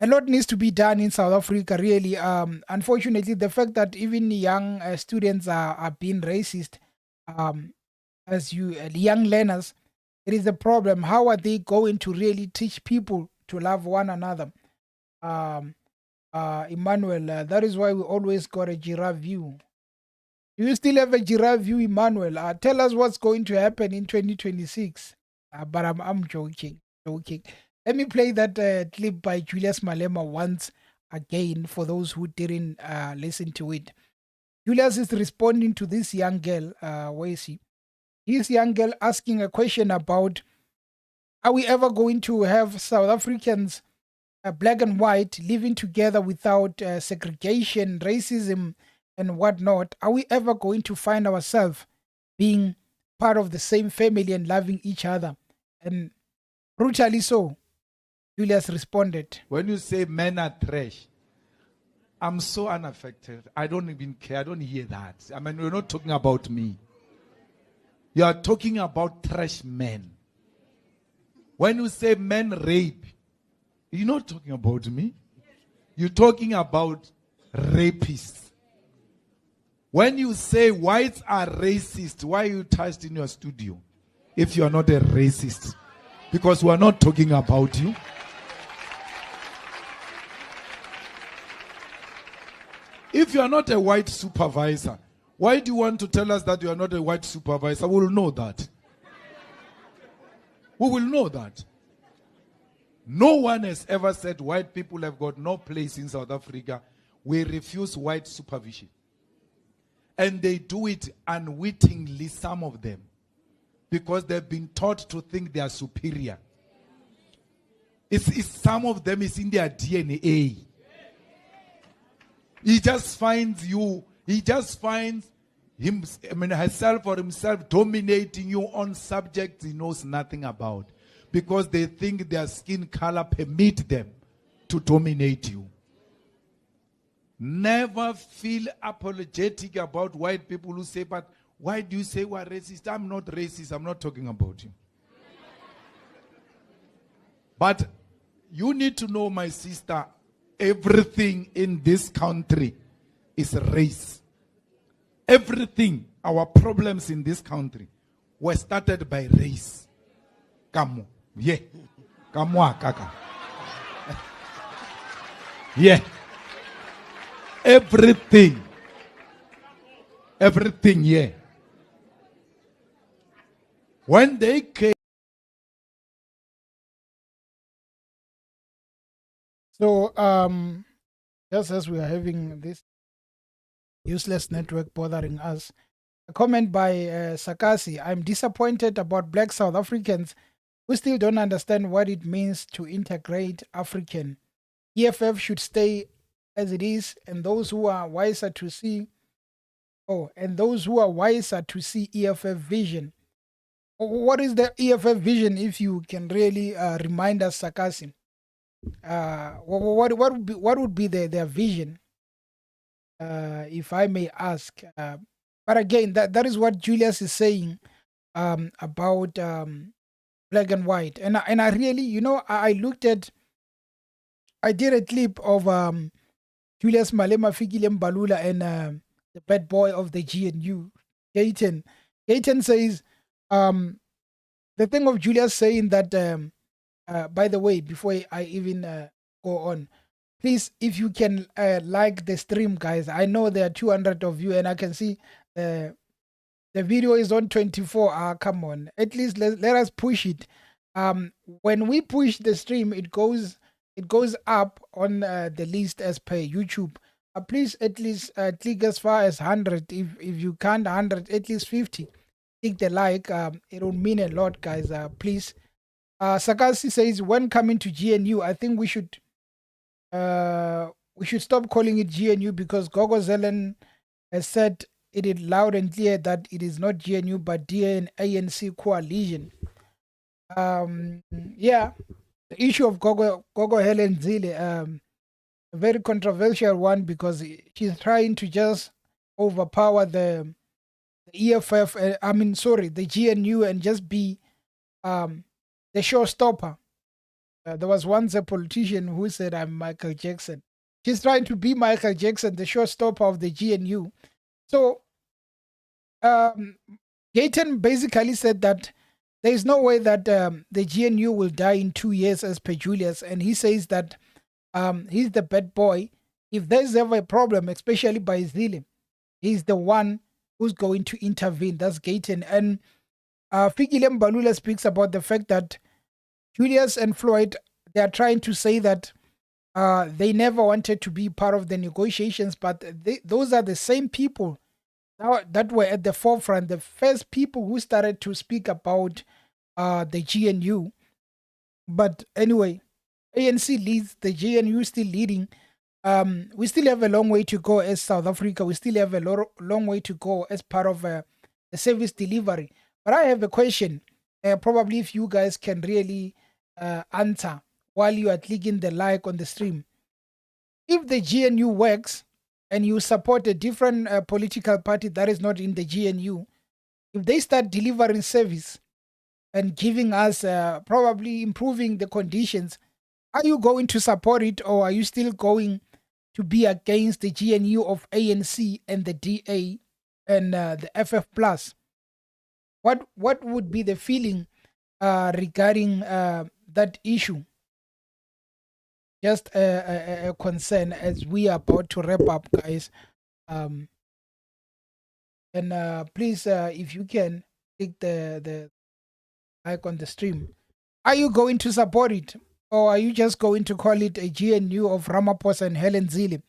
A lot needs to be done in South Africa, really. Unfortunately, the fact that even young students are being racist, as young learners, it is a problem. How are they going to really teach people to love one another? Emmanuel. That is why we always got a giraffe view. Do you still have a giraffe view, Emmanuel? Tell us what's going to happen in 2026. But I'm joking. Let me play that clip by Julius Malema once again for those who didn't listen to it. Julius is responding to this young girl. Where is he? This young girl asking a question about, are we ever going to have South Africans, black and white, living together without segregation, racism, and whatnot? Are we ever going to find ourselves being part of the same family and loving each other? And brutally so, Julius responded. When you say men are trash, I'm so unaffected. I don't even care. I don't hear that. I mean, you're not talking about me. You are talking about trash men. When you say men rape, you're not talking about me. You're talking about rapists. When you say whites are racist, why are you touched in your studio if you are not a racist? Because we are not talking about you. If you are not a white supervisor, why do you want to tell us that you are not a white supervisor? We will know that. We will know that. No one has ever said white people have got no place in South Africa. We refuse white supervision. And they do it unwittingly, some of them, because they've been taught to think they are superior. It's some of them is in their DNA. He just finds herself or himself dominating you on subjects he knows nothing about, because they think their skin color permit them to dominate you. Never feel apologetic about white people who say, but why do you say we're racist? I'm not racist. I'm not talking about you. But you need to know, my sister, everything in this country is race. Everything, our problems in this country were started by race. Kamu. Yeah. Kamwa kaka. Yeah. Everything, yeah. When they came. So, just as we are having this useless network bothering us, a comment by Sakasi: I'm disappointed about black South Africans who still don't understand what it means to integrate African. EFF should stay as it is, and those who are wiser to see EFF vision. What is the EFF vision, if you can really remind us, Sakasi? What would be their vision, if I may ask? But again, that is what Julius is saying about black and white, and I really, I did a clip of Julius Malema, Fikile Mbalula, and the bad boy of the GNU, Gayton. Gayton says, the thing of Julius saying that, by the way, before I even go on, please, if you can like the stream, guys. I know there are 200 of you, and I can see the video is on 24. Come on, at least let us push it. When we push the stream, it goes up on the list as per YouTube. Please at least click as far as 100. If you can't 100, at least 50. Click the like. It will mean a lot, guys. Please. Sakasi says, when coming to GNU, I think we should stop calling it GNU, because Gogo Zelen has said it is loud and clear that it is not GNU but DA and ANC coalition. Yeah. The issue of Gogo Helen Zille, a very controversial one, because she's trying to just overpower the EFF, the GNU, and just be the showstopper. There was once a politician who said, I'm Michael Jackson. She's trying to be Michael Jackson, the showstopper of the GNU. So, Gayton basically said that there is no way that the GNU will die in 2 years, as per Julius. And he says that he's the bad boy if there's ever a problem, especially by Zile, he's the one who's going to intervene. That's Gayton. And Fikile Mbalula speaks about the fact that Julius and Floyd, they are trying to say that they never wanted to be part of the negotiations, but those are the same people that were at the forefront, the first people who started to speak about the GNU. But anyway, ANC leads, the GNU still leading. We still have a long way to go as South Africa. We still have a long way to go as part of the service delivery. But I have a question, probably if you guys can really answer while you are clicking the like on the stream. If the GNU works and you support a different political party that is not in the GNU, if they start delivering service and giving us, probably improving the conditions, are you going to support it, or are you still going to be against the GNU of ANC and the DA and the FF Plus? What would be the feeling regarding that issue? Just a concern as we are about to wrap up, guys. And please, if you can, click the like on the stream. Are you going to support it? Or are you just going to call it a GNU of Ramaphosa and Helen Zille?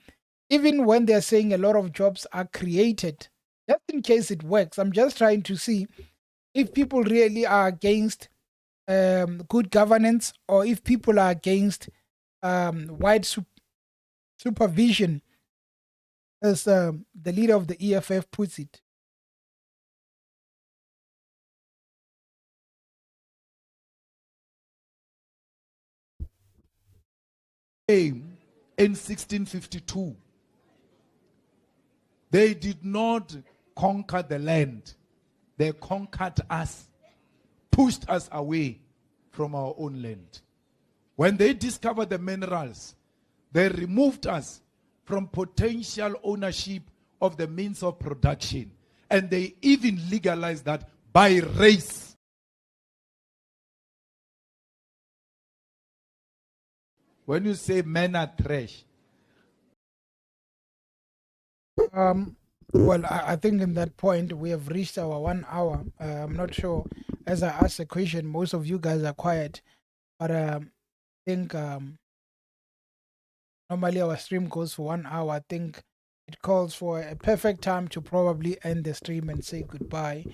Even when they're saying a lot of jobs are created, just in case it works. I'm just trying to see if people really are against good governance, or if people are against wide supervision, as the leader of the EFF puts it. In 1652, they did not conquer the land. They conquered us, pushed us away from our own land. When they discovered the minerals, they removed us from potential ownership of the means of production. And they even legalized that by race. When you say men are trash. Well, I think in that point, we have reached our 1 hour. I'm not sure. As I asked the question, most of you guys are quiet. But I think normally our stream goes for 1 hour. I think it calls for a perfect time to probably end the stream and say goodbye.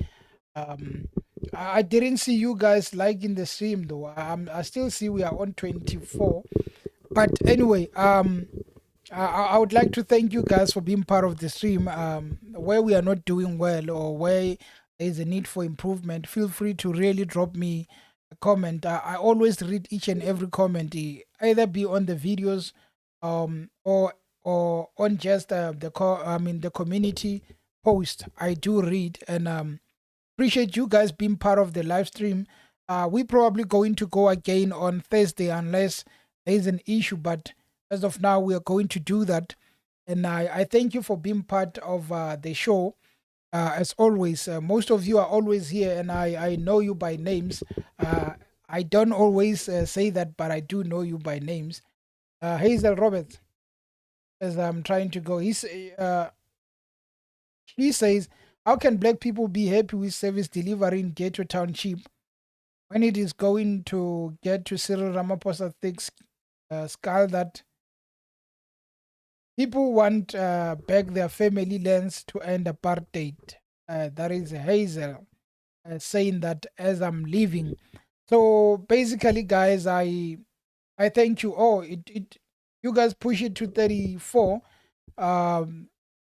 I didn't see you guys liking the stream though. I still see we are on 24. But anyway, I would like to thank you guys for being part of the stream. Where we are not doing well, or where there is a need for improvement, feel free to really drop me a comment. I always read each and every comment, either be on the videos, or on just the community post. I do read, and appreciate you guys being part of the live stream. We probably going to go again on Thursday unless there is an issue, but as of now, we are going to do that. And I thank you for being part of the show. As always, most of you are always here, and I know you by names. I don't always say that, but I do know you by names. Hazel Roberts, as I'm trying to go, he says, how can black people be happy with service delivery in Ghetto Township when it is going to get to Cyril Ramaphosa thick skull that people want back their family lands to end apartheid? That is Hazel saying that as I'm leaving. So basically, guys, I thank you all. You guys push it to 34.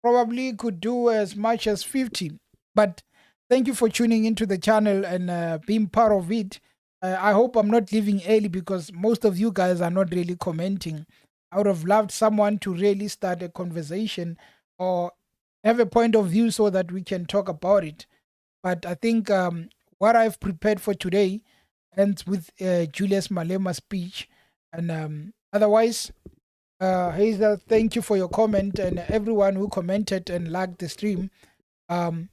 Probably could do as much as 50. But thank you for tuning into the channel and being part of it. I hope I'm not leaving early because most of you guys are not really commenting. I would have loved someone to really start a conversation or have a point of view so that we can talk about it. But I think what I've prepared for today ends with Julius Malema's speech. And otherwise, Hazel, thank you for your comment, and everyone who commented and liked the stream.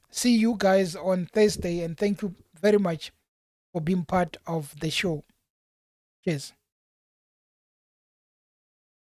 See you guys on Thursday, and thank you very much for being part of the show. Cheers.